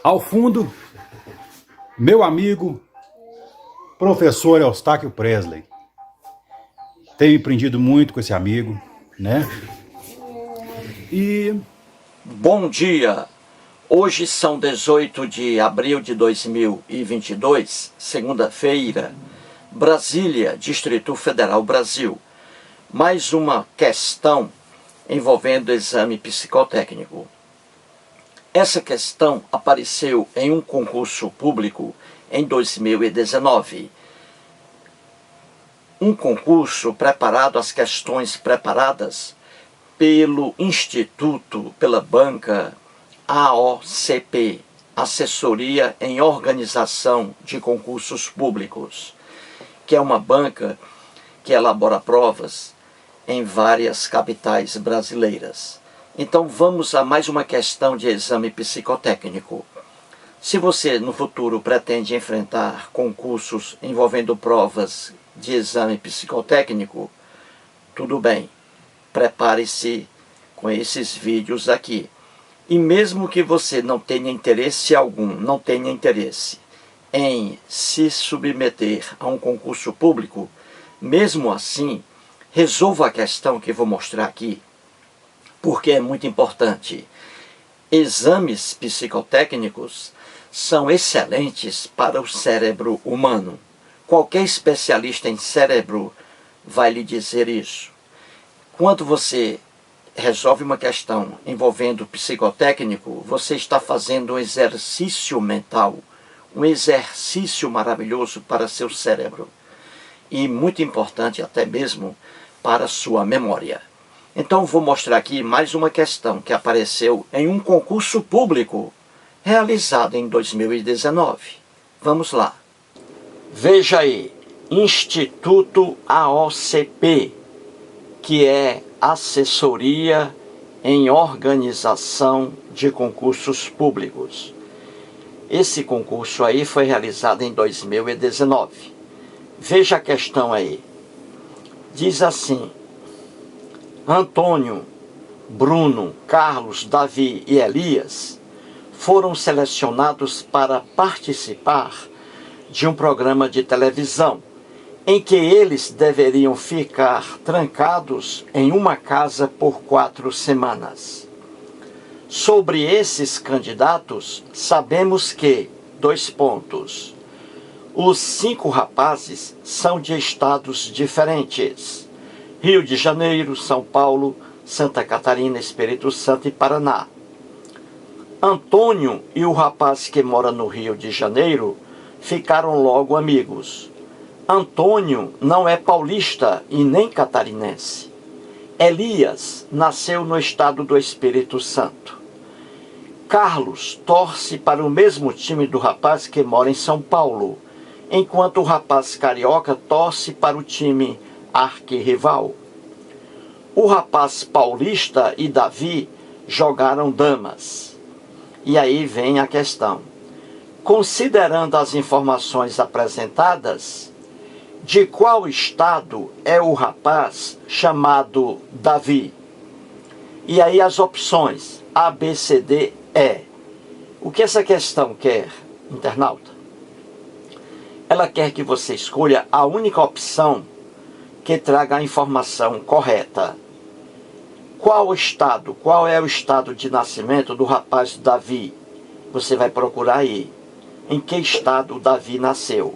Ao fundo, meu amigo, professor Eustáquio Presley. Tenho aprendido muito com esse amigo, né? E Bom dia! Hoje são 18 de abril de 2022, segunda-feira, Brasília, Distrito Federal, Brasil. Mais uma questão envolvendo exame psicotécnico. Essa questão apareceu em um concurso público em 2019. Um concurso preparado, as questões preparadas pelo Instituto, pela banca AOCP, Assessoria em Organização de Concursos Públicos, que é uma banca que elabora provas em várias capitais brasileiras. Então vamos a mais uma questão de exame psicotécnico. Se você no futuro pretende enfrentar concursos envolvendo provas de exame psicotécnico, tudo bem, prepare-se com esses vídeos aqui. E mesmo que você não tenha interesse algum, não tenha interesse em se submeter a um concurso público, mesmo assim, resolva a questão que vou mostrar aqui, porque é muito importante. Exames psicotécnicos são excelentes para o cérebro humano. Qualquer especialista em cérebro vai lhe dizer isso. Quando você resolve uma questão envolvendo psicotécnico, você está fazendo um exercício mental, um exercício maravilhoso para seu cérebro e muito importante até mesmo para sua memória. Então vou mostrar aqui mais uma questão que apareceu em um concurso público realizado em 2019. Vamos lá. Veja aí, Instituto AOCP, que é Assessoria em Organização de Concursos Públicos. Esse concurso aí foi realizado em 2019. Veja a questão aí. Diz assim: Antônio, Bruno, Carlos, Davi e Elias foram selecionados para participar de um programa de televisão em que eles deveriam ficar trancados em uma casa por 4 semanas. Sobre esses candidatos, sabemos que, 2 pontos, os 5 rapazes são de estados diferentes: Rio de Janeiro, São Paulo, Santa Catarina, Espírito Santo e Paraná. Antônio e o rapaz que mora no Rio de Janeiro ficaram logo amigos. Antônio não é paulista e nem catarinense. Elias nasceu no estado do Espírito Santo. Carlos torce para o mesmo time do rapaz que mora em São Paulo, enquanto o rapaz carioca torce para o time arquirrival. O rapaz paulista e Davi jogaram damas. E aí vem a questão. Considerando as informações apresentadas, de qual estado é o rapaz chamado Davi? E aí as opções A, B, C, D, E. O que essa questão quer, internauta? Ela quer que você escolha a única opção que traga a informação correta. Qual estado, qual é o estado de nascimento do rapaz Davi? Você vai procurar aí. Em que estado o Davi nasceu?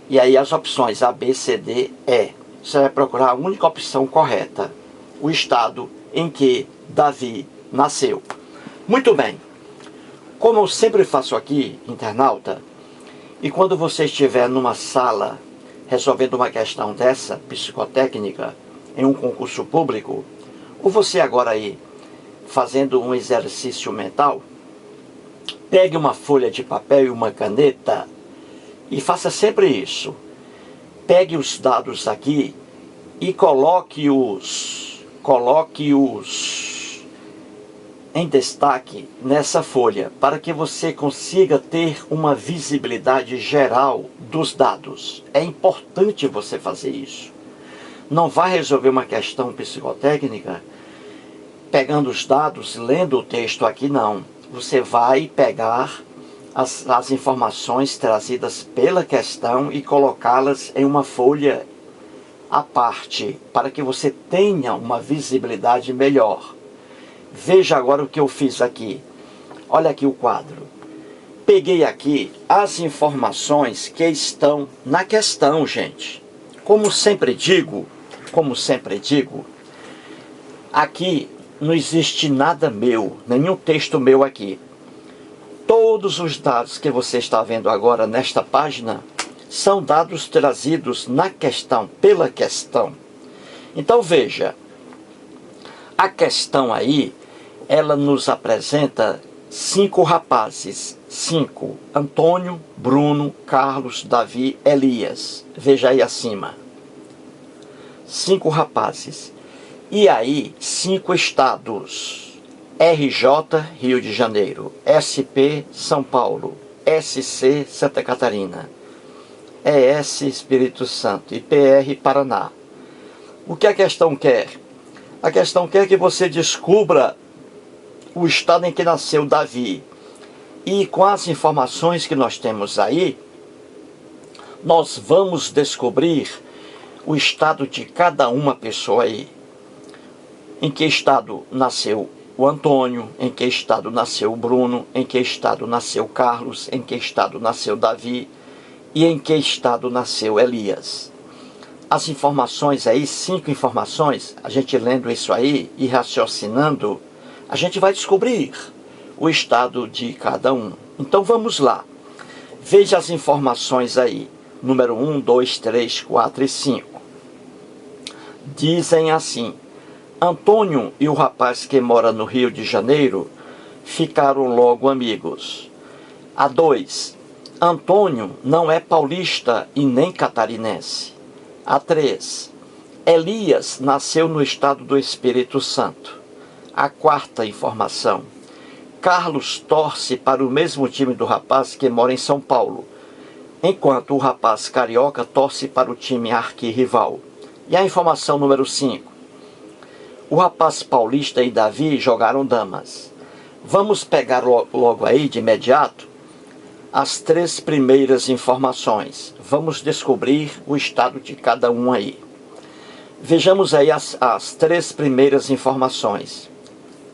E aí as opções A, B, C, D, E. Você vai procurar a única opção correta. O estado em que Davi nasceu. Muito bem. Como eu sempre faço aqui, internauta, e quando você estiver numa sala resolvendo uma questão dessa, psicotécnica, em um concurso público, ou você agora aí fazendo um exercício mental, pegue uma folha de papel e uma caneta e faça sempre isso. Pegue os dados aqui e coloque-os em destaque nessa folha, para que você consiga ter uma visibilidade geral dos dados. É importante você fazer isso. Não vai resolver uma questão psicotécnica pegando os dados, lendo o texto aqui, não. você vai pegar as informações trazidas pela questão e colocá-las em uma folha à parte, para que você tenha uma visibilidade melhor. Veja agora o que eu fiz aqui. Olha aqui o quadro. Peguei aqui as informações que estão na questão, gente. Como sempre digo, aqui não existe nada meu, nenhum texto meu aqui. Todos os dados que você está vendo agora nesta página são dados trazidos na questão, pela questão. Então veja, a questão aí, ela nos apresenta 5 rapazes. 5. Antônio, Bruno, Carlos, Davi, Elias. Veja aí acima. 5 rapazes. E aí, 5 estados. RJ, Rio de Janeiro. SP, São Paulo. SC, Santa Catarina. ES, Espírito Santo. E PR, Paraná. O que a questão quer? A questão quer que você descubra o estado em que nasceu Davi. E com as informações que nós temos aí, nós vamos descobrir o estado de cada uma pessoa aí. Em que estado nasceu o Antônio, em que estado nasceu o Bruno, em que estado nasceu Carlos, em que estado nasceu Davi e em que estado nasceu Elias. As informações aí, 5 informações, a gente lendo isso aí e raciocinando, a gente vai descobrir o estado de cada um. Então vamos lá. Veja as informações aí. Número 1, 2, 3, 4 e 5. Dizem assim: Antônio e o rapaz que mora no Rio de Janeiro ficaram logo amigos. A 2. Antônio não é paulista e nem catarinense. A 3. Elias nasceu no estado do Espírito Santo. A 4ª informação: Carlos torce para o mesmo time do rapaz que mora em São Paulo, enquanto o rapaz carioca torce para o time arquirrival. E a informação número 5: o rapaz paulista e Davi jogaram damas. Vamos pegar logo aí, de imediato, as 3 primeiras informações. Vamos descobrir o estado de cada um aí. Vejamos aí as 3 primeiras informações.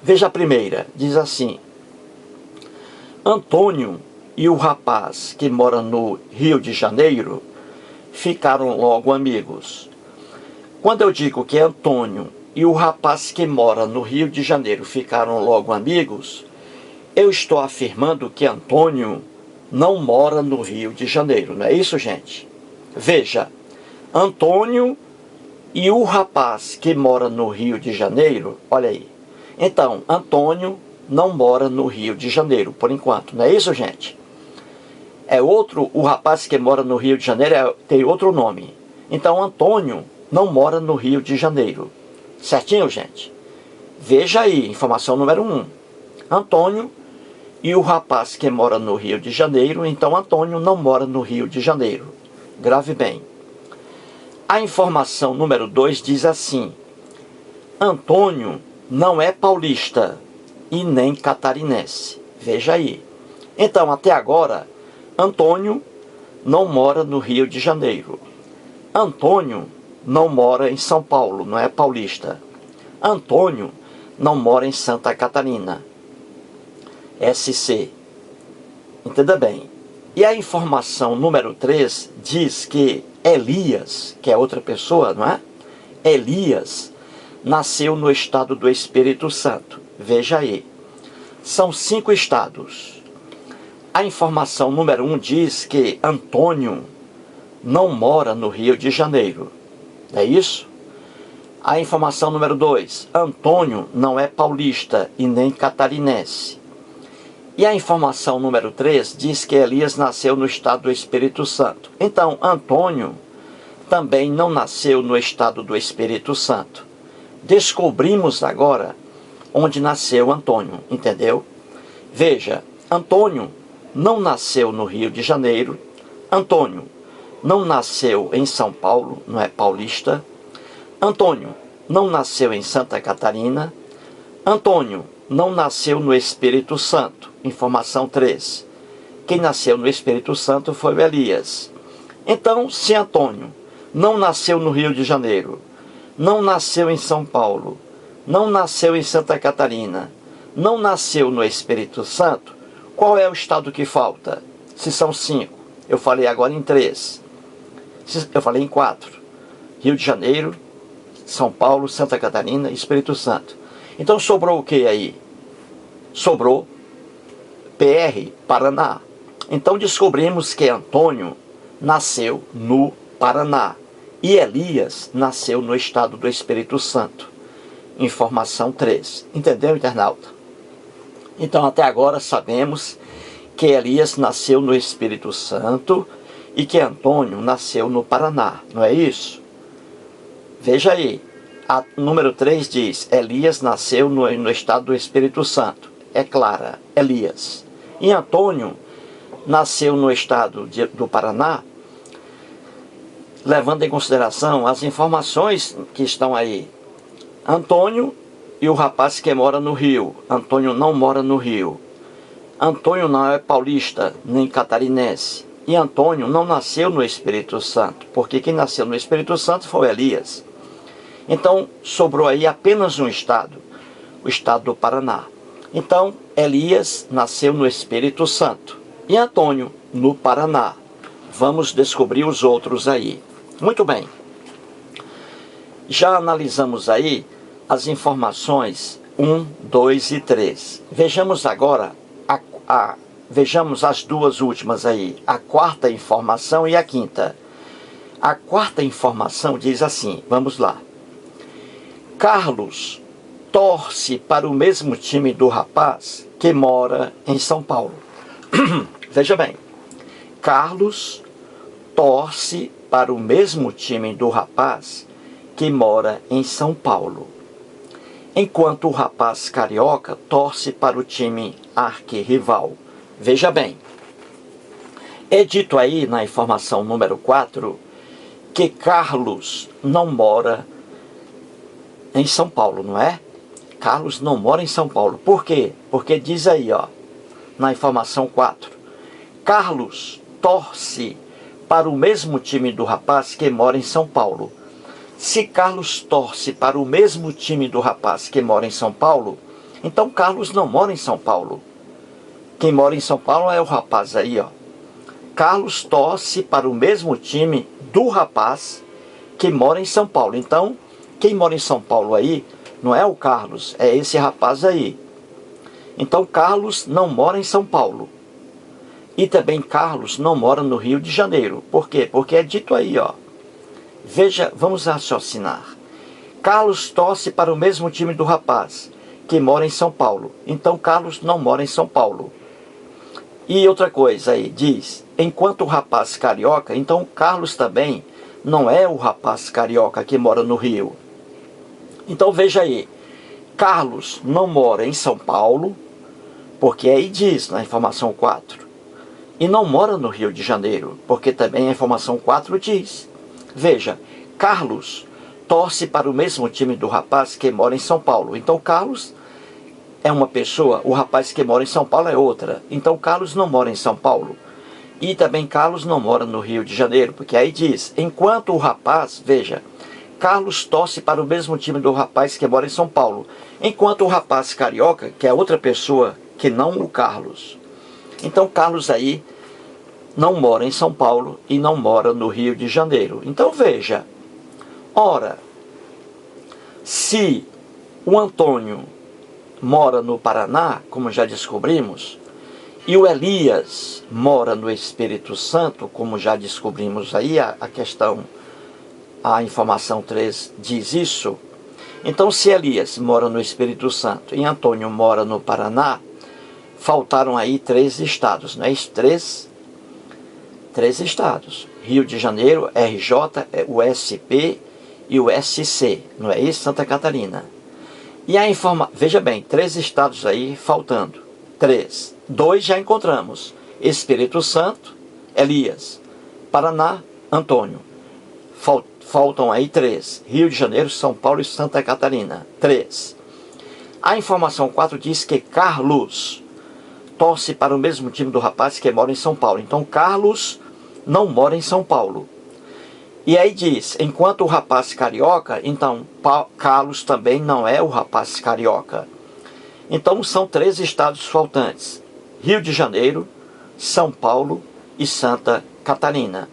Veja a primeira, diz assim: Antônio e o rapaz que mora no Rio de Janeiro ficaram logo amigos. Quando eu digo que Antônio e o rapaz que mora no Rio de Janeiro ficaram logo amigos, eu estou afirmando que Antônio não mora no Rio de Janeiro, não é isso, gente? Veja, Antônio e o rapaz que mora no Rio de Janeiro, olha aí. Então, Antônio não mora no Rio de Janeiro, por enquanto, não é isso, gente? É outro, o rapaz que mora no Rio de Janeiro tem outro nome. Então, Antônio não mora no Rio de Janeiro. Certinho, gente? Veja aí, informação número 1. Antônio e o rapaz que mora no Rio de Janeiro, então Antônio não mora no Rio de Janeiro. Grave bem. A informação número 2 diz assim: Antônio não é paulista e nem catarinense. Veja aí. Então, até agora, Antônio não mora no Rio de Janeiro. Antônio não mora em São Paulo, não é paulista. Antônio não mora em Santa Catarina. SC. Entenda bem. E a informação número 3 diz que Elias, que é outra pessoa, não é? Elias nasceu no estado do Espírito Santo. Veja aí. São 5 estados. A informação número 1 diz que Antônio não mora no Rio de Janeiro. É isso? A informação número 2. Antônio não é paulista e nem catarinense. E a informação número 3 diz que Elias nasceu no estado do Espírito Santo. Então, Antônio também não nasceu no estado do Espírito Santo. Descobrimos agora onde nasceu Antônio, entendeu? Veja, Antônio não nasceu no Rio de Janeiro. Antônio não nasceu em São Paulo, não é paulista. Antônio não nasceu em Santa Catarina. Antônio não nasceu no Espírito Santo. Informação 3. Quem nasceu no Espírito Santo foi o Elias. Então, se Antônio não nasceu no Rio de Janeiro, não nasceu em São Paulo, não nasceu em Santa Catarina, não nasceu no Espírito Santo, qual é o estado que falta? Se são 5, eu falei agora em 3. Eu falei em 4. Rio de Janeiro, São Paulo, Santa Catarina e Espírito Santo. Então sobrou o que aí? Sobrou PR, Paraná. Então descobrimos que Antônio nasceu no Paraná e Elias nasceu no estado do Espírito Santo. Informação 3. Entendeu, internauta? Então até agora sabemos que Elias nasceu no Espírito Santo e que Antônio nasceu no Paraná, não é isso? Veja aí, a número 3 diz, Elias nasceu no estado do Espírito Santo. É clara, Elias. E Antônio nasceu no estado do Paraná, levando em consideração as informações que estão aí. Antônio e o rapaz que mora no Rio. Antônio não mora no Rio. Antônio não é paulista, nem catarinense. E Antônio não nasceu no Espírito Santo, porque quem nasceu no Espírito Santo foi Elias. Então, sobrou aí apenas um estado, o estado do Paraná. Então, Elias nasceu no Espírito Santo e Antônio no Paraná. Vamos descobrir os outros aí. Muito bem. Já analisamos aí as informações 1, 2 e 3. Vejamos agora, vejamos as duas últimas aí, a quarta informação e a quinta. A quarta informação diz assim, vamos lá. Carlos torce para o mesmo time do rapaz que mora em São Paulo. Veja bem, Carlos torce para o mesmo time do rapaz que mora em São Paulo, enquanto o rapaz carioca torce para o time arquirrival. Veja bem, é dito aí na informação número 4 que Carlos não mora em São Paulo, não é? Carlos não mora em São Paulo. Por quê? Porque diz aí, ó, na informação 4, Carlos torce para o mesmo time do rapaz que mora em São Paulo. Se Carlos torce para o mesmo time do rapaz que mora em São Paulo, então Carlos não mora em São Paulo. Quem mora em São Paulo é o rapaz aí, ó. Carlos torce para o mesmo time do rapaz que mora em São Paulo. Então, quem mora em São Paulo aí não é o Carlos, é esse rapaz aí. Então, Carlos não mora em São Paulo. E também Carlos não mora no Rio de Janeiro. Por quê? Porque é dito aí, ó. Veja, vamos raciocinar. Carlos torce para o mesmo time do rapaz que mora em São Paulo. Então, Carlos não mora em São Paulo. E outra coisa aí, diz, enquanto o rapaz carioca, então Carlos também não é o rapaz carioca que mora no Rio. Então veja aí, Carlos não mora em São Paulo, porque aí diz na informação 4, e não mora no Rio de Janeiro, porque também a informação 4 diz. Veja, Carlos torce para o mesmo time do rapaz que mora em São Paulo. Então Carlos é uma pessoa, o rapaz que mora em São Paulo é outra. Então Carlos não mora em São Paulo. E também Carlos não mora no Rio de Janeiro, porque aí diz, enquanto o rapaz, veja, Carlos torce para o mesmo time do rapaz que mora em São Paulo, enquanto o rapaz carioca, que é outra pessoa que não o Carlos. Então Carlos aí não mora em São Paulo e não mora no Rio de Janeiro. Então veja, ora, se o Antônio mora no Paraná, como já descobrimos, e o Elias mora no Espírito Santo, como já descobrimos aí, a informação 3 diz isso. Então, se Elias mora no Espírito Santo e Antônio mora no Paraná, faltaram aí 3 estados, não é isso? 3 estados. Rio de Janeiro, RJ, o SP e o SC, não é isso? Santa Catarina. E veja bem, 3 estados aí faltando. 3. 2 já encontramos. Espírito Santo, Elias. Paraná, Antônio. Faltam aí 3. Rio de Janeiro, São Paulo e Santa Catarina. 3. A informação 4 diz que Carlos torce para o mesmo time do rapaz que mora em São Paulo. Então Carlos não mora em São Paulo. E aí diz, enquanto o rapaz carioca, então Carlos também não é o rapaz carioca. Então são 3 estados faltantes: Rio de Janeiro, São Paulo e Santa Catarina.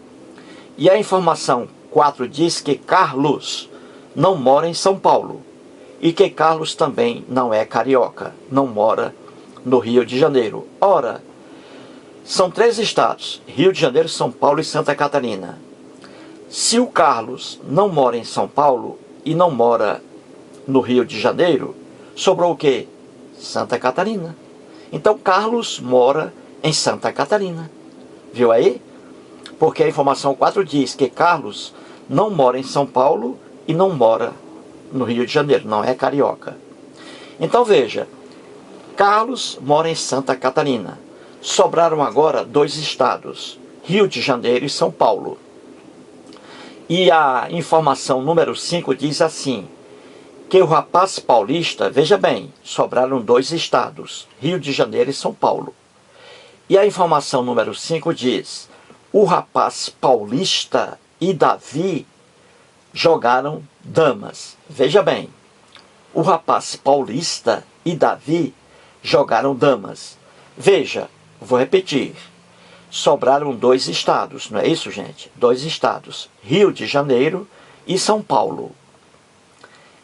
E a informação 4 diz que Carlos não mora em São Paulo e que Carlos também não é carioca, não mora no Rio de Janeiro. Ora, são 3 estados: Rio de Janeiro, São Paulo e Santa Catarina. Se o Carlos não mora em São Paulo e não mora no Rio de Janeiro, sobrou o quê? Santa Catarina. Então Carlos mora em Santa Catarina. Viu aí? Porque a informação 4 diz que Carlos não mora em São Paulo e não mora no Rio de Janeiro, não é carioca. Então veja, Carlos mora em Santa Catarina. Sobraram agora 2 estados, Rio de Janeiro e São Paulo. E a informação número 5 diz assim, que o rapaz paulista, veja bem, sobraram 2 estados, Rio de Janeiro e São Paulo. E a informação número 5 diz, o rapaz paulista e Davi jogaram damas. Veja bem, o rapaz paulista e Davi jogaram damas. Veja, vou repetir. Sobraram 2 estados, não é isso, gente? 2 estados, Rio de Janeiro e São Paulo.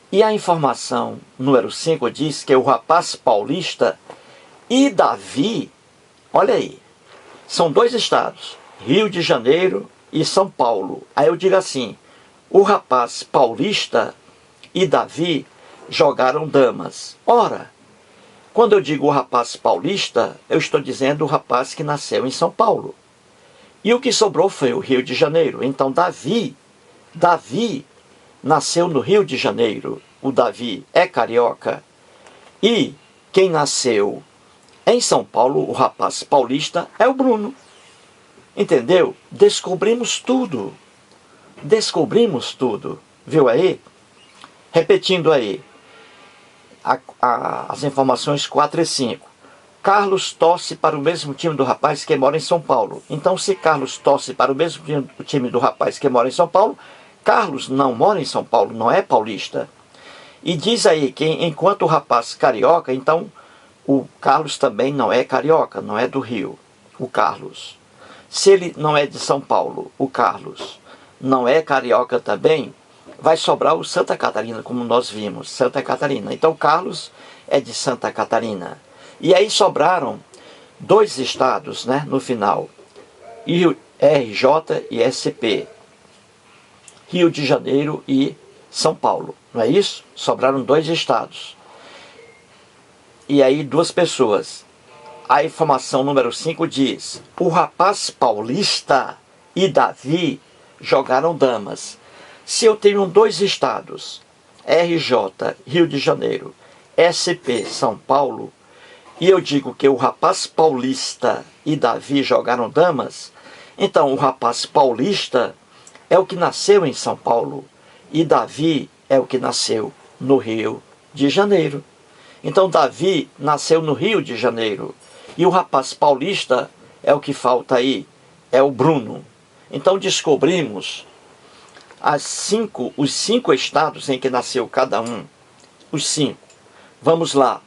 E a informação número 5 diz que o rapaz paulista e Davi, olha aí, são 2 estados, Rio de Janeiro e São Paulo. Aí eu digo assim, o rapaz paulista e Davi jogaram damas. Ora, quando eu digo o rapaz paulista, eu estou dizendo o rapaz que nasceu em São Paulo. E o que sobrou foi o Rio de Janeiro. Então Davi nasceu no Rio de Janeiro. O Davi é carioca. E quem nasceu em São Paulo, o rapaz paulista, é o Bruno. Entendeu? Descobrimos tudo. Descobrimos tudo. Viu aí? Repetindo aí. As informações 4 e 5. Carlos torce para o mesmo time do rapaz que mora em São Paulo. Então, se Carlos torce para o mesmo time do rapaz que mora em São Paulo, Carlos não mora em São Paulo, não é paulista. E diz aí que enquanto o rapaz carioca, então o Carlos também não é carioca, não é do Rio, o Carlos. Se ele não é de São Paulo, o Carlos não é carioca também, vai sobrar o Santa Catarina, como nós vimos, Santa Catarina. Então Carlos é de Santa Catarina. E aí sobraram 2 estados, né, no final, RJ e SP, Rio de Janeiro e São Paulo, não é isso? Sobraram 2 estados. E aí 2 pessoas. A informação número 5 diz, o rapaz paulista e Davi jogaram damas. Se eu tenho 2 estados, RJ, Rio de Janeiro, SP, São Paulo, e eu digo que o rapaz paulista e Davi jogaram damas, então o rapaz paulista é o que nasceu em São Paulo e Davi é o que nasceu no Rio de Janeiro. Então Davi nasceu no Rio de Janeiro e o rapaz paulista é o que falta aí, é o Bruno. Então descobrimos os 5 estados em que nasceu cada um, os 5. Vamos lá.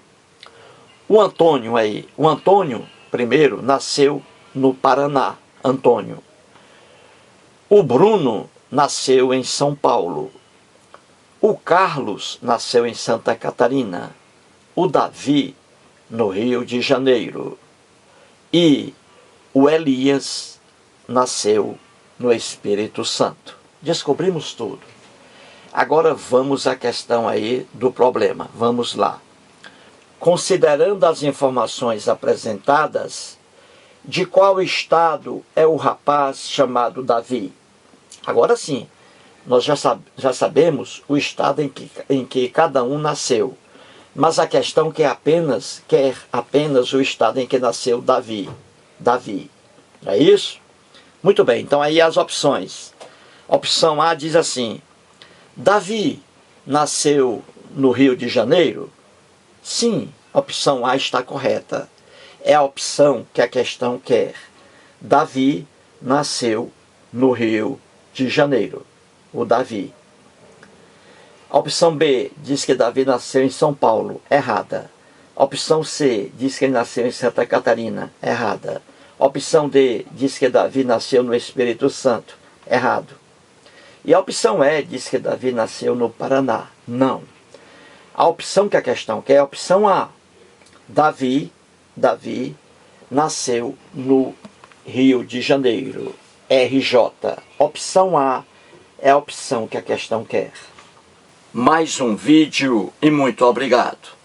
O Antônio aí, o Antônio primeiro nasceu no Paraná, Antônio. O Bruno nasceu em São Paulo. O Carlos nasceu em Santa Catarina. O Davi no Rio de Janeiro. E o Elias nasceu no Espírito Santo. Descobrimos tudo. Agora vamos à questão aí do problema. Vamos lá. Considerando as informações apresentadas, de qual estado é o rapaz chamado Davi? Agora sim, nós já sabemos o estado em que cada um nasceu. Mas a questão quer apenas o estado em que nasceu Davi. Davi. É isso? Muito bem, então aí as opções. Opção A diz assim, Davi nasceu no Rio de Janeiro? Sim, a opção A está correta. É a opção que a questão quer. Davi nasceu no Rio de Janeiro. O Davi. A opção B diz que Davi nasceu em São Paulo. Errada. A opção C diz que ele nasceu em Santa Catarina. Errada. A opção D diz que Davi nasceu no Espírito Santo. Errado. E a opção E diz que Davi nasceu no Paraná. Não. A opção que a questão quer é a opção A. Davi nasceu no Rio de Janeiro. RJ. Opção A é a opção que a questão quer. Mais um vídeo e muito obrigado.